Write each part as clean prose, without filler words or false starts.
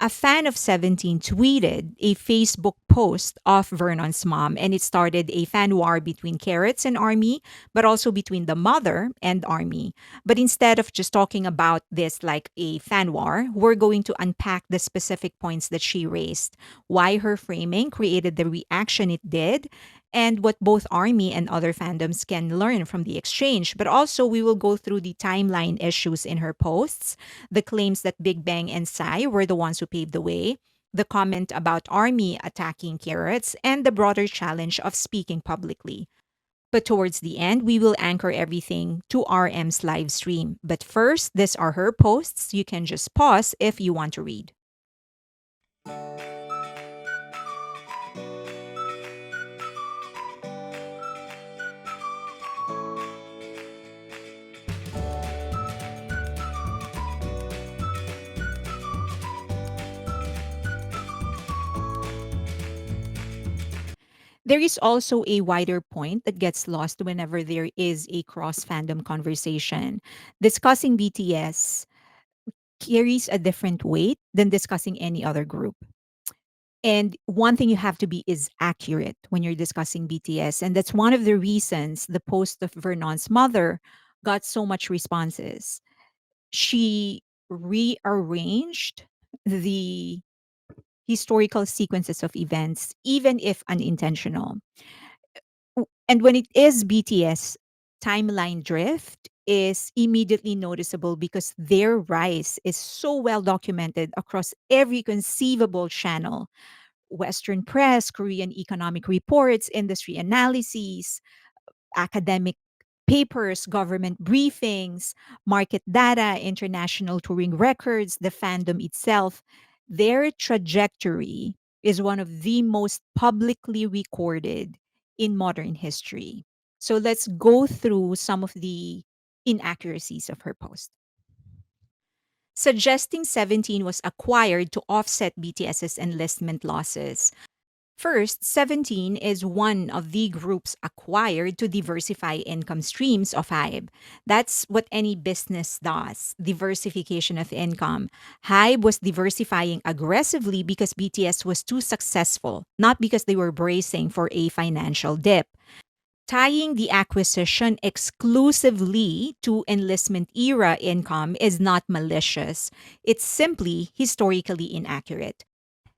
A fan of 17 tweeted a Facebook post of Vernon's mom, and it started a fan war between Carrots and Army, but also between the mother and Army. But instead of just talking about this like a fan war, we're going to unpack the specific points that she raised, why her framing created the reaction it did, and what both Army and other fandoms can learn from the exchange. But also, we will go through the timeline issues in her posts, the claims that Big Bang and Psy were the ones who paved the way, the comment about Army attacking Carrots, and the broader challenge of speaking publicly. But towards the end, we will anchor everything to RM's live stream. But first, these are her posts. You can just pause if you want to read. There is also a wider point that gets lost whenever there is a cross fandom conversation. Discussing BTS carries a different weight than discussing any other group. And one thing you have to be is accurate when you're discussing BTS. And that's one of the reasons the post of Vernon's mother got so much responses. She rearranged the historical sequences of events, even if unintentional. And when it is BTS, timeline drift is immediately noticeable because their rise is so well documented across every conceivable channel: Western press, Korean economic reports, industry analyses, academic papers, government briefings, market data, international touring records, the fandom itself. Their trajectory is one of the most publicly recorded in modern history. So let's go through some of the inaccuracies of her post. Suggesting 17 was acquired to offset BTS's enlistment losses. First, 17 is one of the groups acquired to diversify income streams of Hybe. That's what any business does: diversification of income. Hybe was diversifying aggressively because BTS was too successful, not because they were bracing for a financial dip. Tying the acquisition exclusively to enlistment era income is not malicious, it's simply historically inaccurate.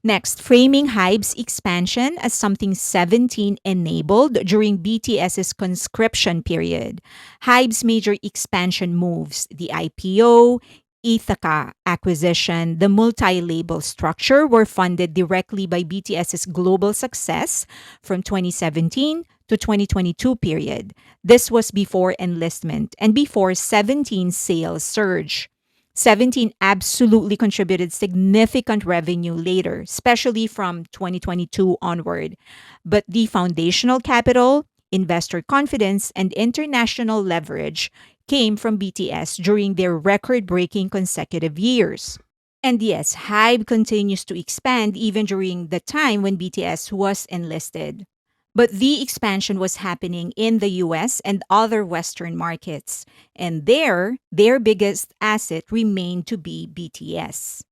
Next, framing Hybe's expansion as something 17 enabled during BTS's conscription period. Hybe's major expansion moves, the IPO, Ithaca acquisition, the multi label structure, were funded directly by BTS's global success from 2017 to 2022 period. This was before enlistment and before 17 sales surge. 17 absolutely contributed significant revenue later, especially from 2022 onward. But the foundational capital, investor confidence, and international leverage came from BTS during their record breaking consecutive years. And yes, Hybe continues to expand even during the time when BTS was enlisted. But the expansion was happening in the US and other Western markets. And there, their biggest asset remained to be BTS.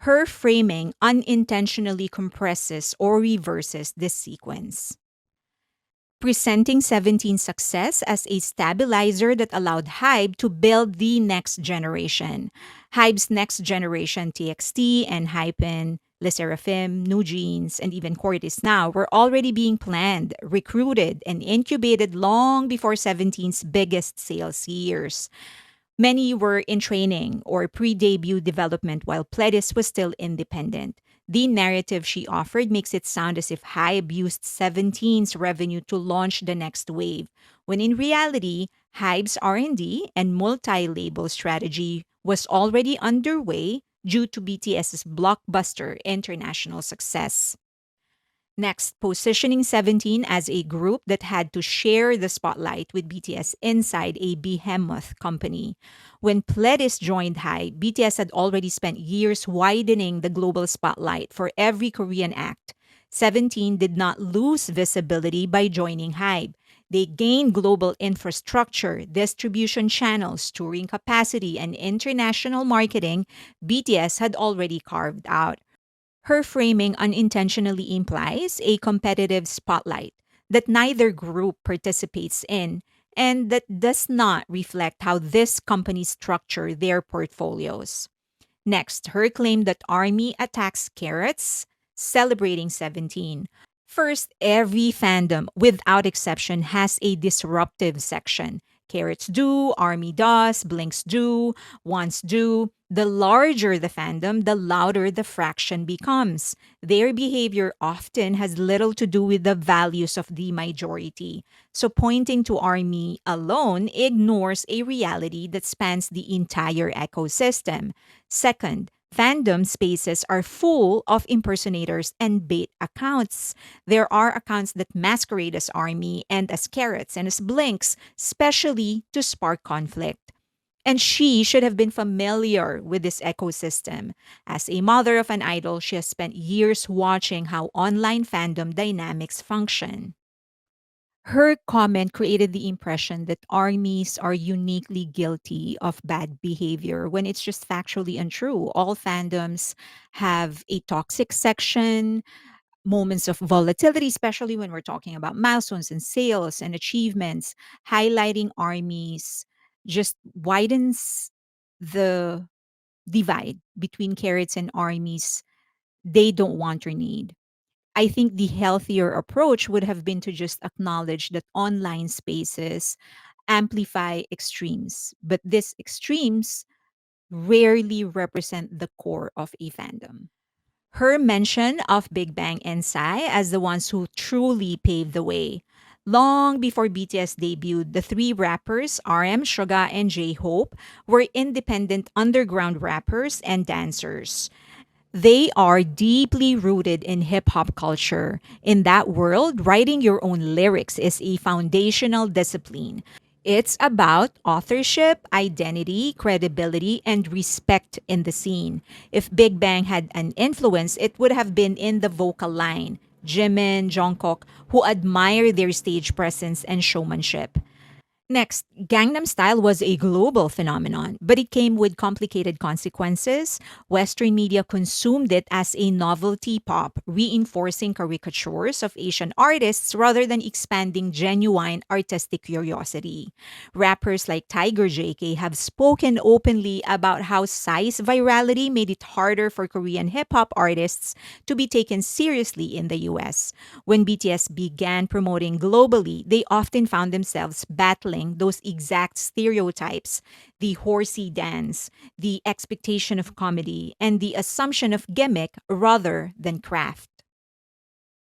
Her framing unintentionally compresses or reverses this sequence, presenting 17's success as a stabilizer that allowed Hybe to build the next generation. Hybe's next generation, TXT and Hypen, Le Seraphim, New Jeans, and even Cortis Now were already being planned, recruited, and incubated long before 17's biggest sales years. Many were in training or pre debut development while Pledis was still independent. The narrative she offered makes it sound as if Hybe used 17's revenue to launch the next wave, when in reality, Hybe's R&D and multi-label strategy was already underway due to BTS's blockbuster international success. Next, positioning 17 as a group that had to share the spotlight with BTS inside a behemoth company. When Pledis joined Hybe, BTS had already spent years widening the global spotlight for every Korean act. 17 did not lose visibility by joining Hybe. They gained global infrastructure, distribution channels, touring capacity, and international marketing BTS had already carved out. Her framing unintentionally implies a competitive spotlight that neither group participates in and that does not reflect how this company structure their portfolios. Next, her claim that Army attacks carrots, celebrating 17. First, every fandom, without exception, has a disruptive section. Carrots do, Army does, Blinks do, Wants do. The larger the fandom, the louder the fraction becomes. Their behavior often has little to do with the values of the majority. So, pointing to Army alone ignores a reality that spans the entire ecosystem. Second, fandom spaces are full of impersonators and bait accounts. There are accounts that masquerade as army and as carrots and as blinks, specially to spark conflict. And she should have been familiar with this ecosystem. As a mother of an idol, she has spent years watching how online fandom dynamics function. Her comment created the impression that armies are uniquely guilty of bad behavior when it's just factually untrue. All fandoms have a toxic section, moments of volatility, especially when we're talking about milestones and sales and achievements. Highlighting armies just widens the divide between carrots and armies they don't want or need. I think the healthier approach would have been to just acknowledge that online spaces amplify extremes, but these extremes rarely represent the core of a fandom. Her mention of Big Bang and Psy as the ones who truly paved the way. Long before BTS debuted, the three rappers, RM, Suga, and J Hope, were independent underground rappers and dancers. They are deeply rooted in hip hop culture. In that world, writing your own lyrics is a foundational discipline. It's about authorship, identity, credibility, and respect in the scene. If Big Bang had an influence, it would have been in the vocal line. Jimin, Jungkook, who admire their stage presence and showmanship. Next, Gangnam Style was a global phenomenon, but it came with complicated consequences. Western media consumed it as a novelty pop, reinforcing caricatures of Asian artists rather than expanding genuine artistic curiosity. Rappers like Tiger JK have spoken openly about how size virality made it harder for Korean hip hop artists to be taken seriously in the US. When BTS began promoting globally, they often found themselves battling those exact stereotypes: the horsey dance, the expectation of comedy, and the assumption of gimmick rather than craft.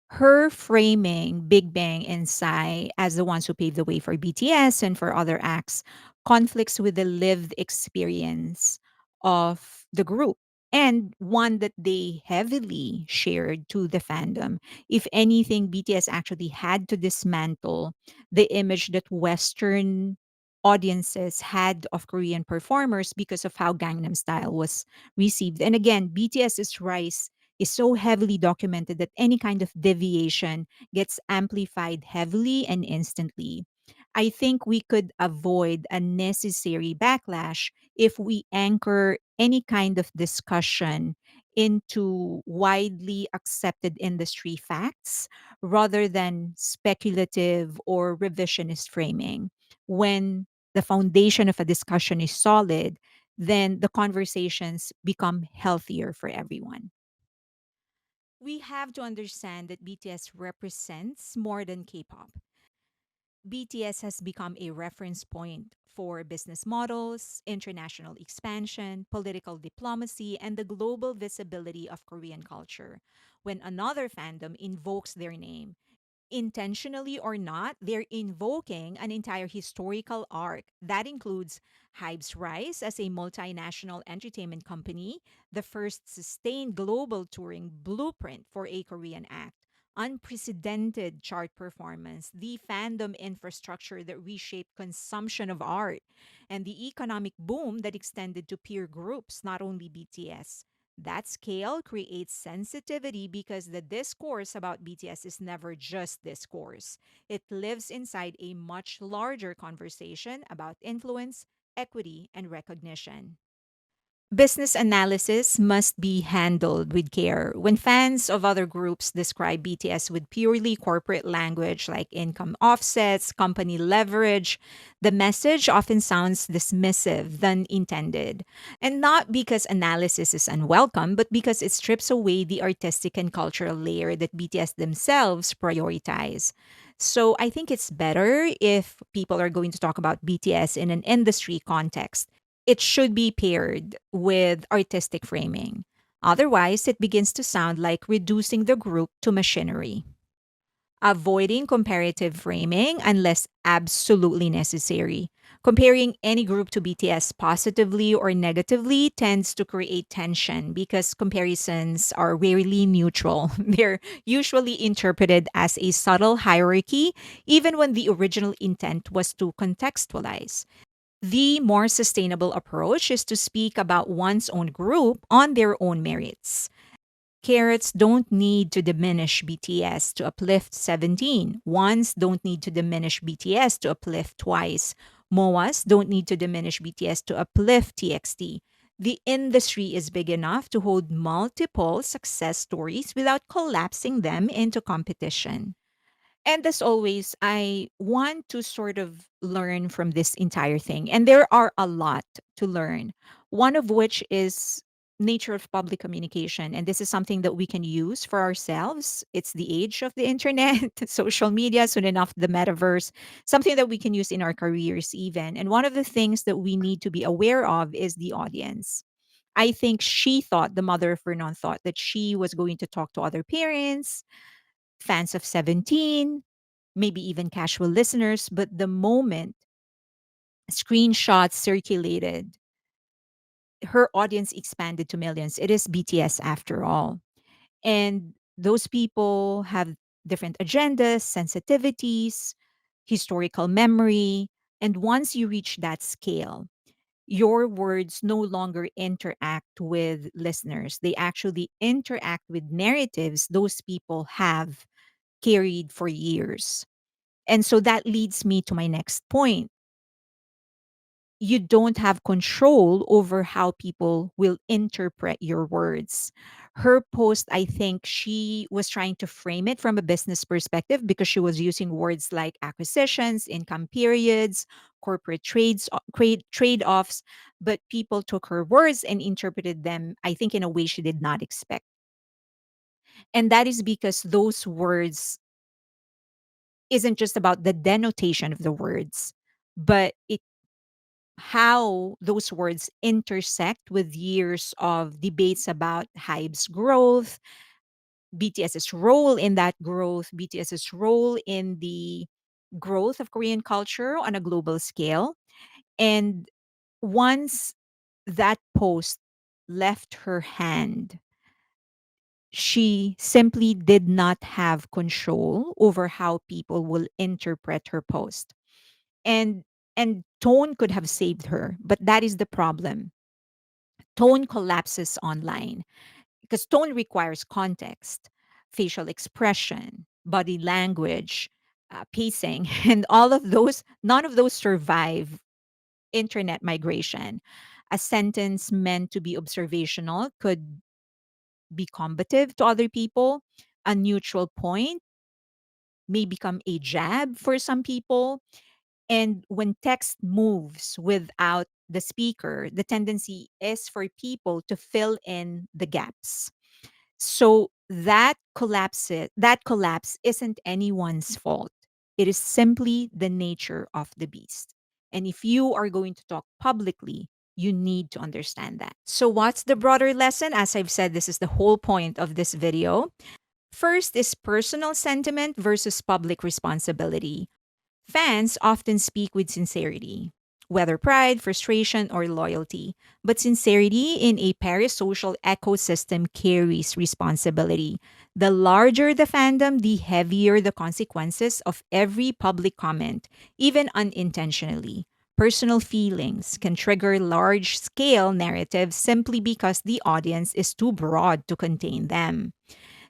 Her framing Big Bang and Psy as the ones who paved the way for BTS and for other acts conflicts with the lived experience of the group, and one that they heavily shared to the fandom. If anything, BTS actually had to dismantle the image that Western audiences had of Korean performers because of how Gangnam Style was received. And again, BTS's rise is so heavily documented that any kind of deviation gets amplified heavily and instantly. I think we could avoid unnecessary backlash if we anchor any kind of discussion into widely accepted industry facts rather than speculative or revisionist framing. When the foundation of a discussion is solid, then the conversations become healthier for everyone. We have to understand that BTS represents more than K pop. BTS has become a reference point for business models, international expansion, political diplomacy, and the global visibility of Korean culture. When another fandom invokes their name, intentionally or not, they're invoking an entire historical arc that includes Hybe's rise as a multinational entertainment company, the first sustained global touring blueprint for a Korean act, unprecedented chart performance, the fandom infrastructure that reshaped consumption of art, and the economic boom that extended to peer groups, not only BTS. That scale creates sensitivity because the discourse about BTS is never just discourse. It lives inside a much larger conversation about influence, equity, and recognition. Business analysis must be handled with care. When fans of other groups describe BTS with purely corporate language like income offsets, company leverage, the message often sounds dismissive than intended. And not because analysis is unwelcome, but because it strips away the artistic and cultural layer that BTS themselves prioritize. So I think it's better if people are going to talk about BTS in an industry context. It should be paired with artistic framing. Otherwise, it begins to sound like reducing the group to machinery. Avoiding comparative framing unless absolutely necessary. Comparing any group to BTS positively or negatively tends to create tension because comparisons are rarely neutral. They're usually interpreted as a subtle hierarchy, even when the original intent was to contextualize. The more sustainable approach is to speak about one's own group on their own merits. Carrots don't need to diminish BTS to uplift 17. Ones don't need to diminish BTS to uplift twice. MOAs don't need to diminish BTS to uplift TXT. The industry is big enough to hold multiple success stories without collapsing them into competition. And as always, I want to sort of learn from this entire thing. And there are a lot to learn. One of which is nature of public communication. And this is something that we can use for ourselves. It's the age of the internet, social media, soon enough the metaverse, something that we can use in our careers even. And one of the things that we need to be aware of is the audience. I think the mother of Vernon thought that she was going to talk to other parents, fans of 17, maybe even casual listeners, but the moment screenshots circulated, her audience expanded to millions. It is BTS after all. And those people have different agendas, sensitivities, historical memory. And once you reach that scale, your words no longer interact with listeners. They actually interact with narratives those people have carried for years. And so that leads me to my next point. You don't have control over how people will interpret your words. Her post, I think she was trying to frame it from a business perspective because she was using words like acquisitions, income periods, corporate trade-offs, but people took her words and interpreted them, I think, in a way she did not expect. And that is because those words isn't just about the denotation of the words, but it how those words intersect with years of debates about Hybe's growth, BTS's role in that growth, BTS's role in the growth of Korean culture on a global scale. And once that post left her hand, she simply did not have control over how people will interpret her post. And and tone could have saved her, but that is the problem. Tone collapses online because tone requires context, facial expression, body language, pacing, and all of those, none of those survive internet migration. A sentence meant to be observational could be combative to other people. A neutral point may become a jab for some people. And when text moves without the speaker, the tendency is for people to fill in the gaps. So that collapse isn't anyone's fault. It is simply the nature of the beast. And if you are going to talk publicly, you need to understand that. So what's the broader lesson? As I've said, this is the whole point of this video. First is personal sentiment versus public responsibility. Fans often speak with sincerity, whether pride, frustration, or loyalty. But sincerity in a parasocial ecosystem carries responsibility. The larger the fandom, the heavier the consequences of every public comment, even unintentionally. Personal feelings can trigger large scale narratives simply because the audience is too broad to contain them.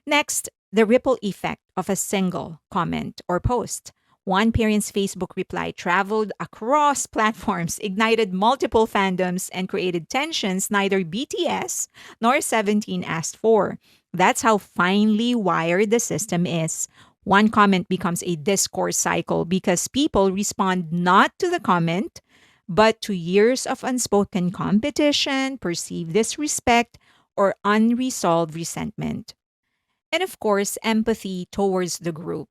Next, the ripple effect of a single comment or post. One parent's Facebook reply traveled across platforms, ignited multiple fandoms, and created tensions neither BTS nor 17 asked for. That's how finely wired the system is. One comment becomes a discourse cycle because people respond not to the comment, but to years of unspoken competition, perceived disrespect, or unresolved resentment. And of course, empathy towards the group.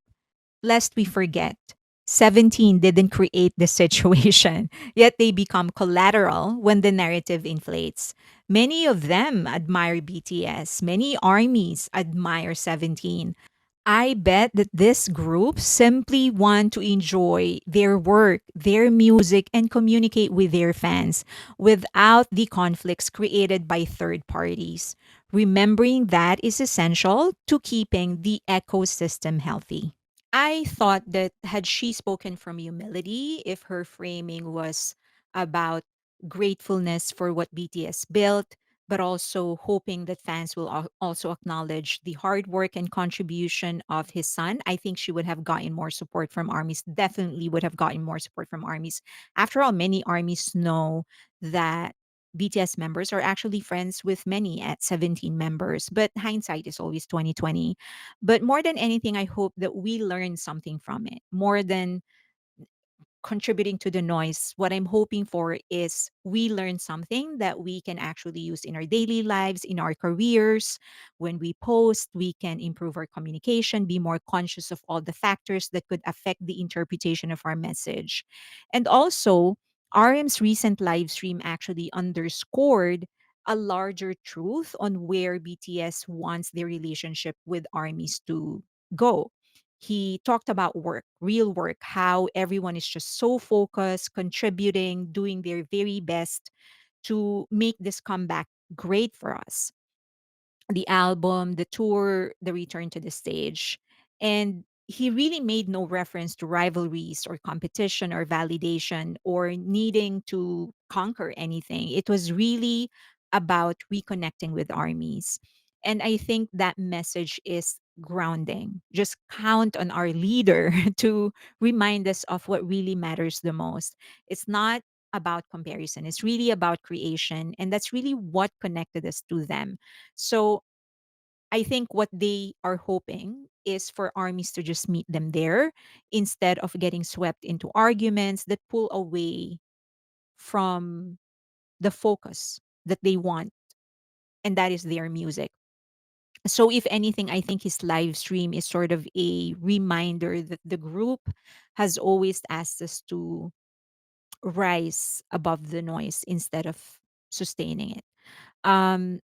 Lest we forget, 17 didn't create the situation, yet they become collateral when the narrative inflates. Many of them admire BTS, many armies admire 17. I bet that this group simply want to enjoy their work, their music, and communicate with their fans without the conflicts created by third parties. Remembering that is essential to keeping the ecosystem healthy. I thought that had she spoken from humility, if her framing was about gratefulness for what BTS built, but also hoping that fans will also acknowledge the hard work and contribution of his son, I think she would have gotten more support from armies. Definitely would have gotten more support from armies. After all, many armies know that BTS members are actually friends with many at 17 members, but hindsight is always 2020. But more than anything, I hope that we learn something from it. More than contributing to the noise, what I'm hoping for is we learn something that we can actually use in our daily lives, in our careers. When we post, we can improve our communication, be more conscious of all the factors that could affect the interpretation of our message. And also, RM's recent live stream actually underscored a larger truth on where BTS wants their relationship with armies to go. He talked about work, real work, how everyone is just so focused, contributing, doing their very best to make this comeback great for us. The album, the tour, the return to the stage. And he really made no reference to rivalries or competition or validation or needing to conquer anything. It was really about reconnecting with armies. And I think that message is grounding. Just count on our leader to remind us of what really matters the most. It's not about comparison, it's really about creation. And that's really what connected us to them. So I think what they are hoping is for armies to just meet them there instead of getting swept into arguments that pull away from the focus that they want, and that is their music. So, if anything, I think his live stream is sort of a reminder that the group has always asked us to rise above the noise instead of sustaining it. Um,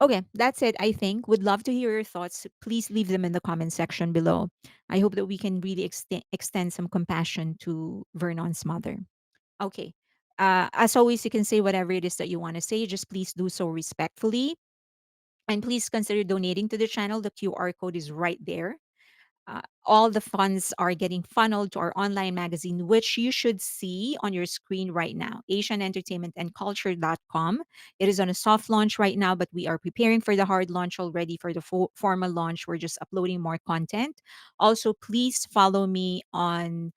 Okay, that's it, I think. Would love to hear your thoughts. Please leave them in the comment section below. I hope that we can really extend some compassion to Vernon's mother. Okay. As always, you can say whatever it is that you want to say. Just please do so respectfully. And please consider donating to the channel. The QR code is right there. All the funds are getting funneled to our online magazine, which you should see on your screen right now, asianentertainmentandculture.com. It is on a soft launch right now, but we are preparing for the hard launch already. For the formal launch, we're just uploading more content. Also, please follow me on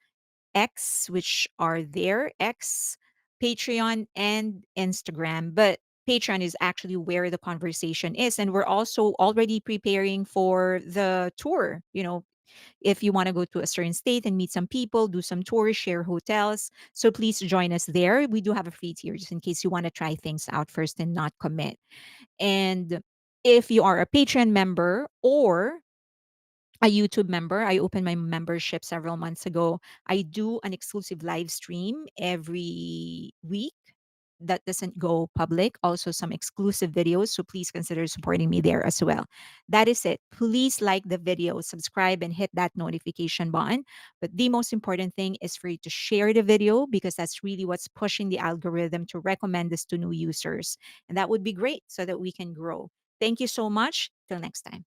X, which are there, X, Patreon, and Instagram. But Patreon is actually where the conversation is. And we're also already preparing for the tour. If you want to go to a certain state and meet some people, do some tours, share hotels. So please join us there. We do have a free tier just in case you want to try things out first and not commit. And if you are a Patreon member or a YouTube member. I opened my membership several months ago. I do an exclusive live stream every week that doesn't go public. Also, some exclusive videos. So please consider supporting me there as well. That is it. Please like the video, subscribe, and hit that notification button. But the most important thing is for you to share the video because that's really what's pushing the algorithm to recommend this to new users. And that would be great so that we can grow. Thank you so much. Till next time.